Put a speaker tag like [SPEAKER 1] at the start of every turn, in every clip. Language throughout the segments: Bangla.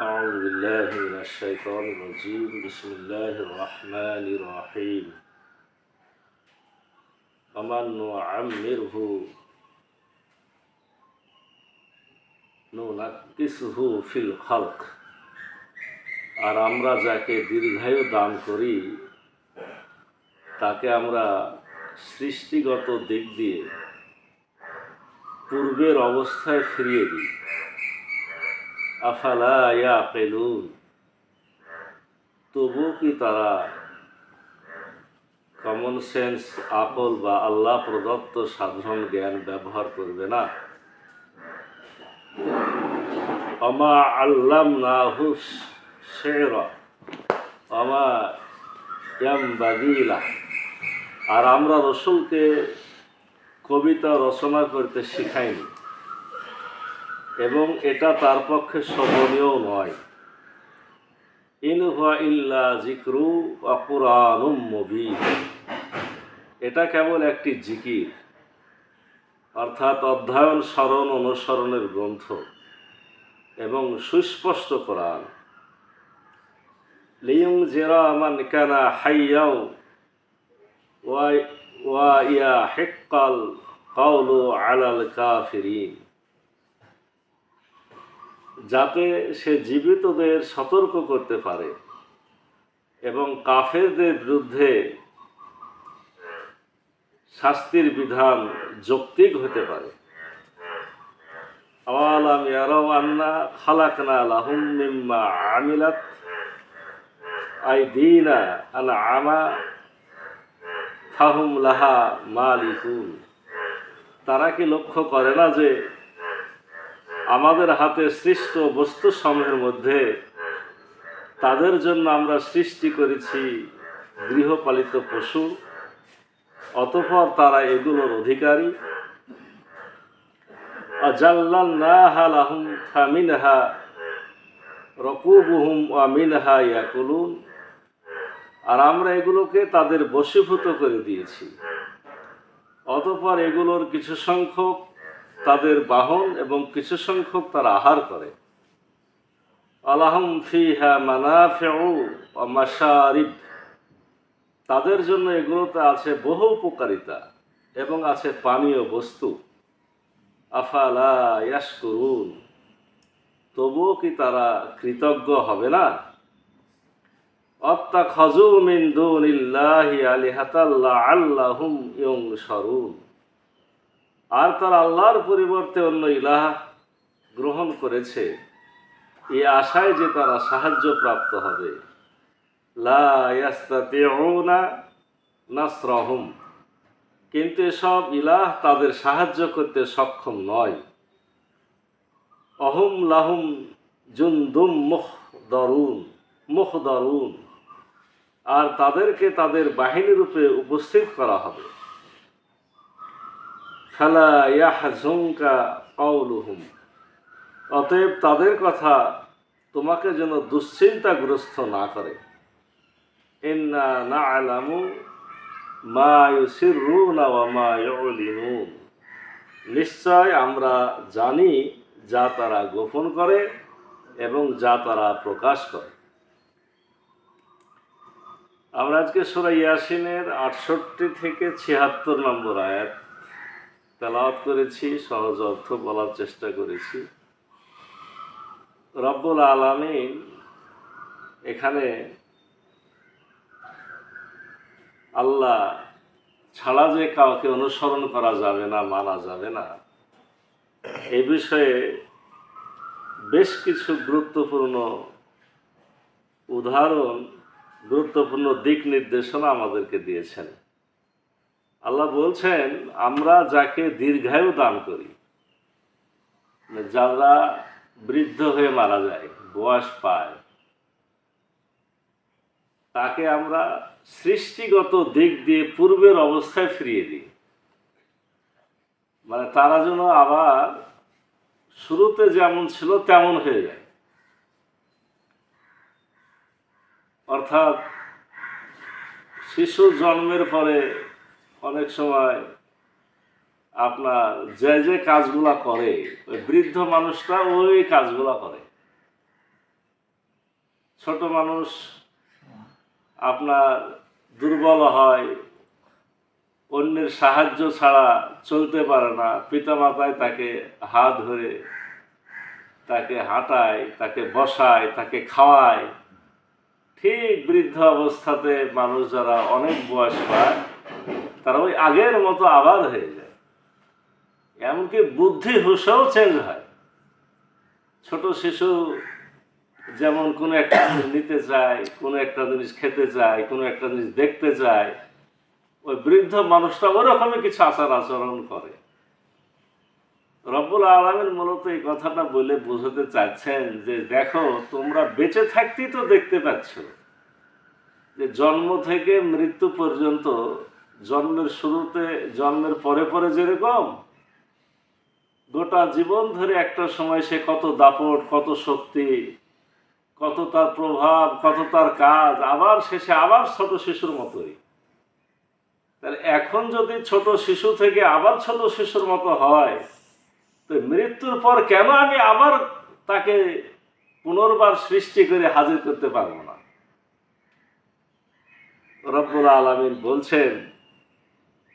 [SPEAKER 1] أعوذ بالله من الشيطان الرجيم بسم الله الرحمن الرحيم ومن نعمره ننكسه في الخلق আর আমরা যাকে দীর্ঘায়ু দান করি তাকে আমরা সৃষ্টিগত দিক দিয়ে পূর্বের অবস্থায় ফিরিয়ে দিই। আফালা ইয়াকিলুন, তবু কি তারা কমন সেন্স, আকল বা আল্লাহ প্রদত্ত সাধারণ জ্ঞান ব্যবহার করবে না? আমা আল্লামনাহু শি'রা আমা ইয়ামবাগি লাহু, আর আমরা রসুলকে কবিতা রচনা করতে শিখাইনি এবং এটা তার পক্ষে শোভনীয় নয়। ইন হুয়া ইল্লা যিকরু ওয়া কুরআনুম মুবিন, এটা কেবল একটি জিকির অর্থাৎ অধ্যয়ন, স্মরণ, অনুসরণের গ্রন্থ এবং সুস্পষ্ট কোরআন। লিয়ুনজিরা মান কানা হাইয়্যাও ওয়া ইয়াহিক্কাল কাওলু আলাল কাফিরিন, যাতে সে জীবিতদের সতর্ক করতে পারে এবং কাফেরদের বিরুদ্ধে শাস্তির বিধান যৌক্তিক হতে পারে। আওয়ালাম ইয়ারাউ আন্না খালাকনা লাহুম মিম্মা আমিলাত আইদিনা আনআমা ফাহুম লাহা মালিকুন, তারা কি লক্ষ্য করে না যে আমাদের হাতে সৃষ্ট বস্তুসমূহের মধ্যে তাদের জন্য আমরা সৃষ্টি করেছি গৃহপালিত পশু, অতঃপর তারা এগুলোর অধিকারী। আজাল্লালনাহা লাহুম ফামিনহা রাকুবুহুম ওয়া মিনহা ইয়াকুলুন, আর আমরা এগুলোকে তাদের বশীভূত করে দিয়েছি, অতঃপর এগুলোর কিছু সংখ্যক তাদের বাহন এবং কিছু সংখ্যক তারা আহার করে। আলাহুম ফিহা মানাফিউ ওয়া মাশারিব, তাদের জন্য এগুলোতে আছে বহু উপকারিতা এবং আছে পানীয় বস্তু। আফালা ইয়াশকুরুন, তবুও কি তারা কৃতজ্ঞ হবে না? আত্তাখাযু মিন দুনিল্লাহি আলিহাতাল লাআল্লাহুম ইউনসারুন, আর তারা আল্লাহর পরিবর্তে অন্য ইলাহ গ্রহণ করেছে এই আশায় যে তারা সাহায্য প্রাপ্ত হবে। লা ইয়াস্তাতিউনা নাসরাহুম, কিন্তু এসব ইলাহ তাদের সাহায্য করতে সক্ষম নয়। অহুম লাহুম জুনদুম মুহদারুন, আর তাদেরকে তাদের বাহিনী রূপে উপস্থিত করা হবে। ফালা ইয়াহজুনকা কাওলুহুম, অতএব তাদের কথা তোমাকে যেন দুশ্চিন্তাগ্রস্ত না করে। ইন্না না'লামু মা ইউসিররুনা ওয়া মা ইউলিনুন, নিশ্চয় আমরা জানি যা তারা গোপন করে এবং যা তারা প্রকাশ করে। আমরা আজকে সূরা ইয়াসিনের 68 থেকে 76 নম্বর আয়াত তেলাওয়াত করেছি, সহজ অর্থ বলার চেষ্টা করেছি। রব্বুল আলামিন এখানে আল্লাহ ছাড়া যে কাউকে অনুসরণ করা যাবে না, মানা যাবে না, এ বিষয়ে বেশ কিছু গুরুত্বপূর্ণ উদাহরণ, গুরুত্বপূর্ণ দিক নির্দেশনা আমাদেরকে দিয়েছেন। আল্লাহ বলছেন, আমরা যাকে দীর্ঘায়ু দান করি, যারা বৃদ্ধ হয়ে মারা যায়, বয়স পায়, তাকে আমরা সৃষ্টিগত দিক দিয়ে পূর্বের অবস্থায় ফিরিয়ে দিই। মানে তারা যেন আবার শুরুতে যেমন ছিল তেমন হয়ে যায়। অর্থাৎ শিশু জন্মের পরে অনেক সময় আপনার যে যে কাজগুলা করে ওই বৃদ্ধ মানুষটা ওই কাজগুলা করে। ছোট মানুষ আপনার দুর্বল হয়, অন্যের সাহায্য ছাড়া চলতে পারে না, পিতামাতায় তাকে হাত ধরে তাকে হাঁটায়, তাকে বসায়, তাকে খাওয়ায়। ঠিক বৃদ্ধ অবস্থাতে মানুষ যারা অনেক বয়স পায় তারা ওই আগের মতো আবার হয়ে যায়, এমনকি বুদ্ধি হুঁশও চেঞ্জ হয়। ছোট শিশু যেমন কোনো একটা জিনিস নিতে চায়, কোনো একটা জিনিস খেতে চায়, কোনো একটা জিনিস দেখতে চায়, ওই বৃদ্ধ মানুষটা ওরকমই কিছু আচার আচরণ করে। রব্বুল আলামিন মূলত এই কথাটা বলে বোঝাতে চাচ্ছেন যে দেখো, তোমরা বেঁচে থাকতেই তো দেখতে পাচ্ছ যে জন্ম থেকে মৃত্যু পর্যন্ত, জন্মের শুরুতে, জন্মের পরে পরে যেরকম গোটা জীবন ধরে একটা সময় সে কত দাপট, কত শক্তি, কত তার প্রভাব, কত তার কাজ, আবার শেষে আবার ছোট শিশুর মতোই। তাহলে এখন যদি ছোট শিশু থেকে আবার ছোট শিশুর মতো হয়, তো মৃত্যুর পর কেন আমি আবার তাকে পুনর্বার সৃষ্টি করে হাজির করতে পারবো না? রব্বুল আলামিন বলছেন,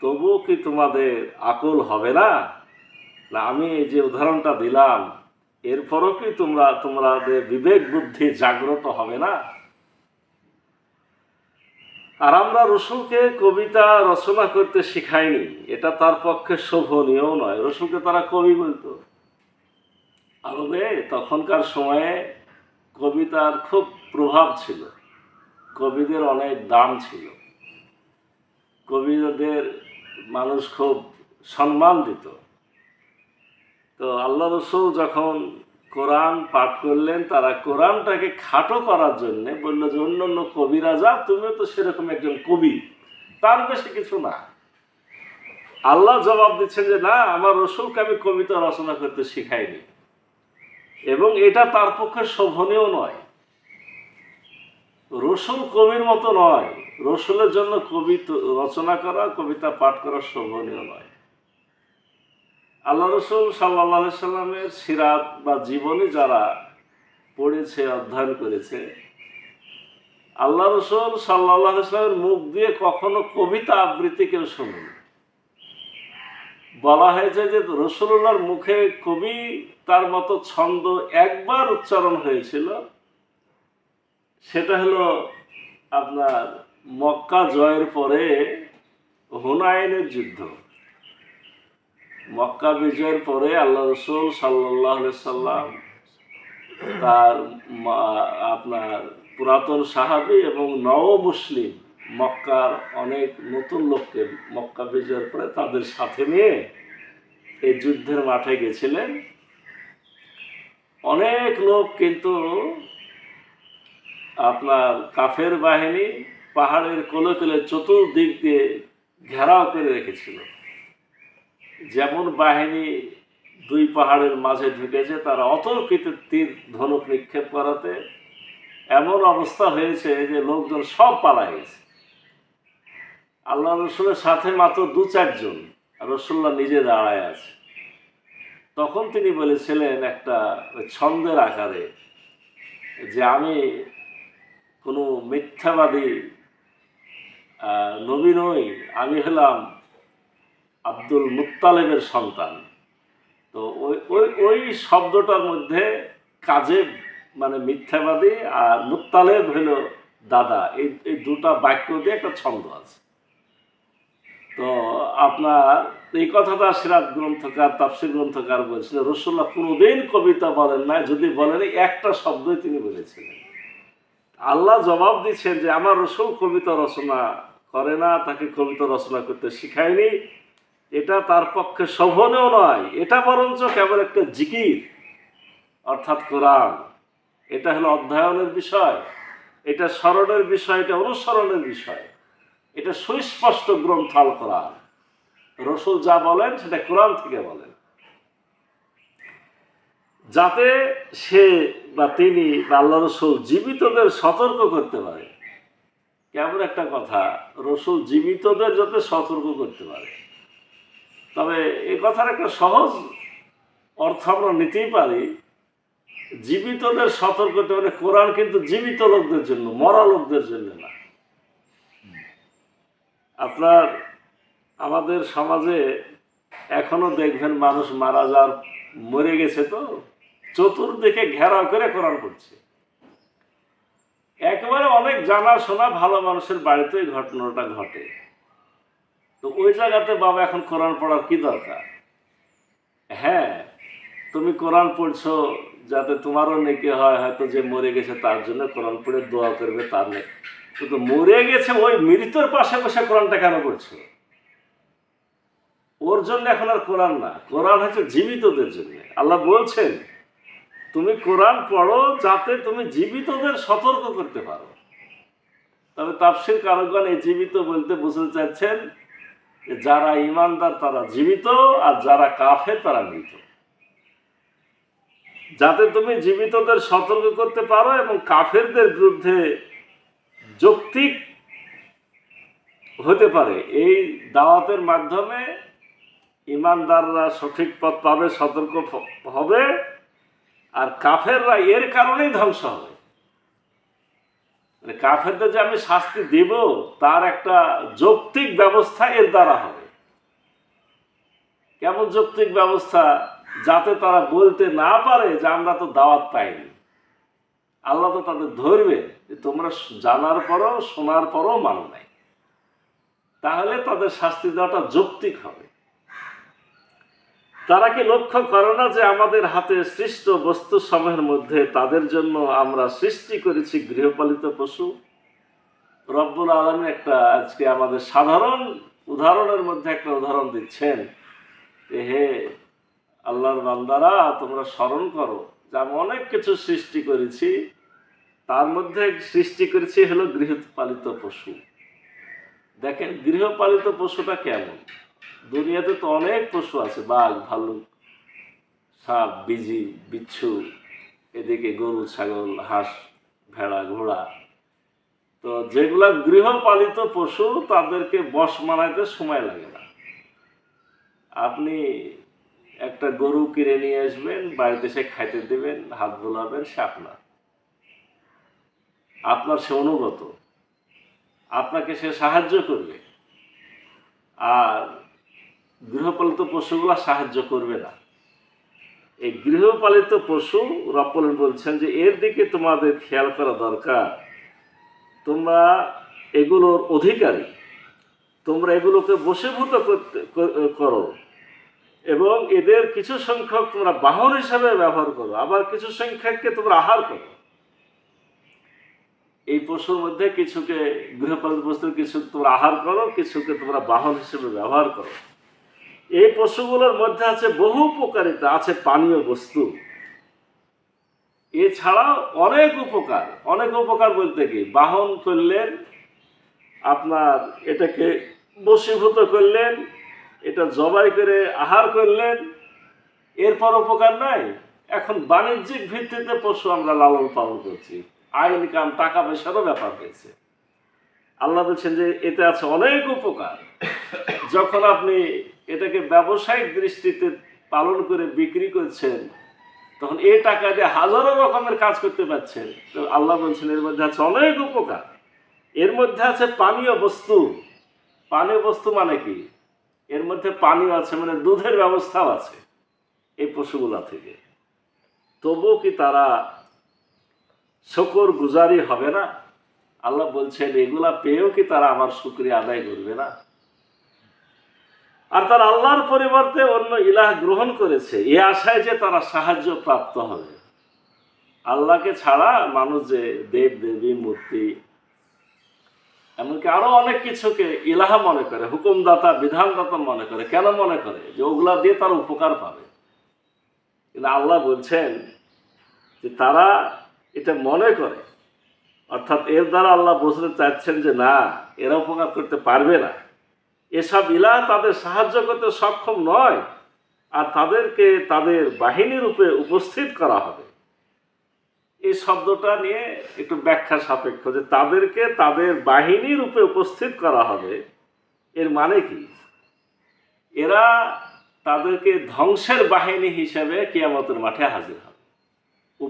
[SPEAKER 1] তবুও কি তোমাদের আকল হবে না? না আমি এই যে উদাহরণটা দিলাম, এরপরও কি তোমাদের বিবেক বুদ্ধি জাগ্রত হবে না? আর আমরা রসুলকে কবিতা রচনা করতে শিখাইনি, এটা তার পক্ষে শোভনীয় নয়। রসুলকে তারা কবি বলতো। আরবে তখনকার সময়ে কবিতার খুব প্রভাব ছিল, কবিদের অনেক দাম ছিল, কবিদের মানুষ খুব সম্মান দিত। তো আল্লাহ রসুল যখন কোরআন পাঠ করলেন, তারা কোরআনটাকে খাটো করার জন্য বললো যে অন্য অন্য কবিরা যা, তুমিও তো সেরকম একজন কবি, তার বেশি কিছু না। আল্লাহ জবাব দিচ্ছেন যে না, আমার রসুলকে আমি কবিতা রচনা করতে শিখাইনি, এবং এটা তার পক্ষে শোভনীয় নয়। রসুল কবির মতো নয়, রসুলের জন্য কবিতা রচনা করা, কবিতা পাঠ করা শোভনীয় নয়। আল্লাহ রসুল সাল্লাল্লাহু আলাইহি সাল্লামের সিরাত বা জীবনী যারা পড়েছে, অধ্যয়ন করেছে, আল্লাহ রসুল সাল্লাল্লাহু আলাইহি সাল্লামের মুখ দিয়ে কখনো কবিতা আবৃত্তি কেউ শোনেনি। বলা হয়েছে যে রসুলুল্লাহর মুখে কবি তার মতো ছন্দ একবার উচ্চারণ হয়েছিল, সেটা হলো আপনার মক্কা জয়ের পরে হুনাইনের যুদ্ধ। মক্কা বিজয়ের পরে আল্লাহ রসুল সাল্লাল্লাহু আলাইহি সাল্লাম তার আপনার পুরাতন সাহাবী এবং নও মুসলিম মক্কার অনেক নতুন লোককে মক্কা বিজয়ের পরে তাদের সাথে নিয়ে এই যুদ্ধের মাঠে গেছিলেন। অনেক লোক কিন্তু আপনার কাফের বাহিনী পাহাড়ের কোলে কোলে চতুর্দিক দিয়ে ঘেরাও করে রেখেছিল। যেমন বাহিনী দুই পাহাড়ের মাঝে ঢুকেছে, তারা অতর্কিত তীর ধনুক নিক্ষেপ করাতে এমন অবস্থা হয়েছে যে লোকজন সব পালায় গেছে। আল্লাহ রসুলের সাথে মাত্র 2-4 জন, রসুল্লাহ নিজে দাঁড়ায় আছে। তখন তিনি বলেছিলেন একটা ছন্দের আকারে যে আমি কোনো মিথ্যাবাদী নবী নই, আমি হলাম আব্দুল মুত্তালেবের সন্তান। তো ওই ওই ওই শব্দটার মধ্যে কাজেব মানে মিথ্যাবাদী আর মুত্তালেব হলো দাদা, এই দুটা বাক্য দিয়ে একটা ছন্দ আছে। তো আপনার এই কথাটা সিরাত গ্রন্থকার, তাফসীর গ্রন্থকার বলছিল রাসূলুল্লাহ কোনোদিন কবিতা বলেন না, যদি বলেন একটা শব্দই তিনি বলেছিলেন। আল্লাহ জবাব দিচ্ছেন যে আমার রাসূল কবিতা রচনা করে না, তাকে কবিতা রচনা করতে শিখায়নি, এটা তার পক্ষে শোভনীয় নয়। এটা বরঞ্চ কেবল একটা জিকির, অর্থাৎ কোরআন। এটা হলো অধ্যয়নের বিষয়, এটা স্মরণের বিষয়, এটা অনুসরণের বিষয়। এটা সুস্পষ্ট গ্রন্থ আল কোরআন। রসুল যা বলেন সেটা কোরআন থেকে বলেন, যাতে সে বা তিনি বা আল্লাহ রসুল জীবিতদের সতর্ক করতে পারে। কেমন একটা কথা, রসুল জীবিতদের যাতে সতর্ক করতে পারে। তবে এই কথার একটা সহজ অর্থ আমরা নিতেই পারি জীবিতদের সতর্ক করতে, মানে কোরআন কিন্তু জীবিত লোকদের জন্য, মরা লোকদের জন্য না। আপনার আমাদের সমাজে এখনো দেখবেন মানুষ মারা যাওয়ার, মরে গেছে তো চতুর্দিকে ঘেরাও করে কোরআন পড়ছে। একেবারে অনেক জানা শোনা ভালো মানুষের বাড়িতে এই ঘটনাটা ঘটে। তো ওই জায়গাতে বাবা এখন কোরআন পড়ার কি দরকার? হ্যাঁ, তুমি কোরআন পড়ছো যাতে তোমারও নেকি হয়, হয়তো যে মরে গেছে তার জন্য কোরআন পড়ে দোয়া করবে তার নেই। কিন্তু মরে গেছে ওই মৃত্যুর পাশে বসে কোরআনটা কেন পড়ছো? ওর জন্য এখন আর কোরআন না, কোরআন হচ্ছে জীবিতদের জন্য। আল্লাহ বলছেন তুমি কোরআন পড়ো যাতে তুমি জীবিতদের সতর্ক করতে পারো। তবে তাফসীর কারকগণ এই জীবিত বলতে বুঝতে চাচ্ছেন যারা ঈমানদার তারা জীবিত, আর যারা কাফের তারা মৃত। যাতে তুমি জীবিতদের সতর্ক করতে পারো এবং কাফেরদের বিরুদ্ধে যৌক্তিক হতে পারে, এই দাওয়াতের মাধ্যমে ঈমানদাররা সঠিক পথ পাবে, সতর্ক হবে, আর কাফেররা এর কারণেই ধ্বংস হবে। কাফেরদের যে আমি শাস্তি দেব তার একটা যৌক্তিক ব্যবস্থা এর দ্বারা হবে। কেমন যৌক্তিক ব্যবস্থা? যাতে তারা বলতে না পারে যে আমরা তো দাওয়াত পাইনি। আল্লাহ তো তাদের ধরবে যে তোমরা জানার পরও শোনার পরও মানো নাই, তাহলে তাদের শাস্তি দেওয়াটা যৌক্তিক হবে। তারা কি লক্ষ্য করে না যে আমাদের হাতে সৃষ্ট বস্তু সমূহের মধ্যে তাদের জন্য আমরা সৃষ্টি করেছি গৃহপালিত পশু? রব্বুল আলামিন একটা আজকে আমাদের সাধারণ উদাহরণের মধ্যে একটা উদাহরণ দিচ্ছেন, হে আল্লাহর বান্দারা তোমরা স্মরণ করো যে আমি অনেক কিছু সৃষ্টি করেছি, তার মধ্যে সৃষ্টি করেছি হলো গৃহপালিত পশু। দেখেন গৃহপালিত পশুটা কেমন। দুনিয়াতে তো অনেক পশু আছে, বাঘ, ভালুক, সাপ, বিজি, বিচ্ছু, এদিকে গরু, ছাগল, হাঁস, ভেড়া, ঘোড়া। তো যেগুলা গৃহপালিত পশু তাদেরকে বশ মানাইতে সময় লাগে না। আপনি একটা গরু কিনে নিয়ে আসবেন, বাড়িতে সে খাইতে দেবেন, হাত বোলাবেন, সে আপনার সে অনুগত, আপনাকে সে সাহায্য করবে। আর গৃহপালিত পশুগুলা সাহায্য করবে না। এই গৃহপালিত পশু রব্বুল বলছেন যে এর দিকে তোমাদের খেয়াল করা দরকার। তোমরা এগুলোর অধিকারী, তোমরা এগুলোকে বশীভূত করো এবং এদের কিছু সংখ্যক তোমরা বাহন হিসাবে ব্যবহার করো, আবার কিছু সংখ্যককে তোমরা আহার করো। এই পশুর মধ্যে কিছুকে, গৃহপালিত পশুর কিছু তোমরা আহার করো, কিছুকে তোমরা বাহন হিসেবে ব্যবহার করো। এই পশুগুলোর মধ্যে আছে বহু উপকারিতা, আছে পানীয় বস্তু, এছাড়াও অনেক উপকার। অনেক উপকার বলতে কি, বাহন করলেন, আপনার এটাকে বশীভূত করলেন, এটা জবাই করে আহার করলেন, এরপর উপকার নাই। এখন বাণিজ্যিক ভিত্তিতে পশু আমরা লালন পালন করছি, আয় ইনকাম, টাকা পয়সারও ব্যাপার হয়েছে। আল্লাহ বলছেন যে এতে আছে অনেক উপকার। যখন আপনি এটাকে ব্যবসায়িক দৃষ্টিতে পালন করে বিক্রি করছেন, তখন এই টাকা দিয়ে হাজারো রকমের কাজ করতে পারছেন। তো আল্লাহ বলছেন এর মধ্যে আছে অনেক উপকার। এর মধ্যে আছে পানীয় বস্তু। পানীয় বস্তু মানে কি? এর মধ্যে পানীয় আছে, মানে দুধের ব্যবস্থাও আছে এই পশুগুলা থেকে। তবুও কি তারা শুকর গুজারি হবে না? আল্লাহ বলছেন এগুলা পেয়েও কি তারা আমার শুকরিয়া আদায় করবে না? আর তারা আল্লাহর পরিবর্তে অন্য ইলাহ গ্রহণ করেছে এ আশায় যে তারা সাহায্য প্রাপ্ত হবে। আল্লাহকে ছাড়া মানুষ যে দেব দেবী, মূর্তি, এমনকি আরো অনেক কিছুকে ইলাহা মনে করে, হুকুমদাতা, বিধানদাতা মনে করে। কেন মনে করে? যে ওগুলা দিয়ে তারা উপকার পাবে। কিন্তু আল্লাহ বলছেন যে তারা এটা মনে করে, অর্থাৎ এর দ্বারা আল্লাহ বুঝতে চাচ্ছেন যে না, এরা উপকার করতে পারবে না, এসব ইলাহ তাদের সাহায্য করতে সক্ষম নয়, আর তাদেরকে তাদের বাহিনী রূপে উপস্থিত করা হবে। এই শব্দটা নিয়ে একটু ব্যাখ্যা সাপেক্ষ, যে তাদেরকে তাদের বাহিনী রূপে উপস্থিত করা হবে। এর মানে কি? এরা তাদেরকে ধ্বংসের বাহিনী হিসেবে কিয়ামতের মাঠে হাজির হবে,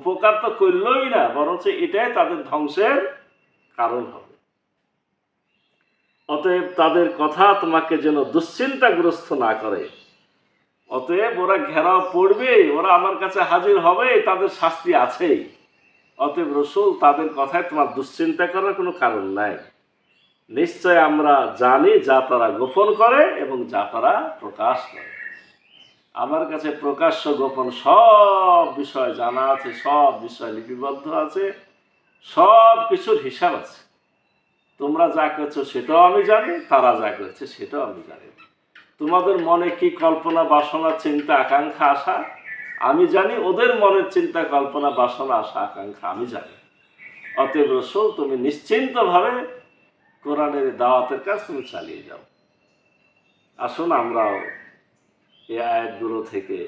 [SPEAKER 1] উপকার তো করলই না, বরঞ্চ এটাই তাদের ধ্বংসের কারণ হবে। অতএব তাদের কথা তোমাকে যেন দুশ্চিন্তাগ্রস্ত না করে। অতএব ওরা ঘেরাও পড়বে, ওরা আমার কাছে হাজির হবে, তাদের শাস্তি আছেই। অতএব রসুল, তাদের কথায় তোমার দুশ্চিন্তা করার কোনো কারণ নাই। নিশ্চয় আমরা জানি যা তারা গোপন করে এবং যা তারা প্রকাশ করে। আমার কাছে প্রকাশ্য গোপন সব বিষয় জানা আছে, সব বিষয় লিপিবদ্ধ আছে, সব কিছুর হিসাব আছে। তোমরা যা করছো সেটাও আমি জানি, তারা যা করছে সেটাও আমি জানি। তোমাদের মনে কি কল্পনা বাসনা চিন্তা আকাঙ্ক্ষা আশা আমি জানি, ওদের মনের চিন্তা কল্পনা বাসনা আশা আকাঙ্ক্ষা আমি জানি। অতএব রসুল, তুমি নিশ্চিন্তভাবে কোরআনের দাওয়াতের কাজ তুমি চালিয়ে যাও। আসুন আমরাও এই আয়াতগুলো থেকে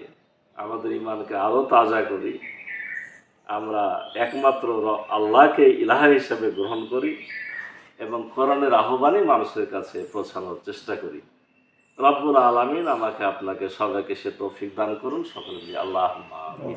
[SPEAKER 1] আমাদের ইমানকে আরো তাজা করি। আমরা একমাত্র আল্লাহকে ইলাহা হিসেবে গ্রহণ করি এবং কোরআনের আহ্বানই মানুষের কাছে পৌঁছানোর চেষ্টা করি। রব্বুল আলামিন আমাকে আপনাকে সবাইকে সে তৌফিক দান করুন। সকলে আল্লাহুম্মা আমিন।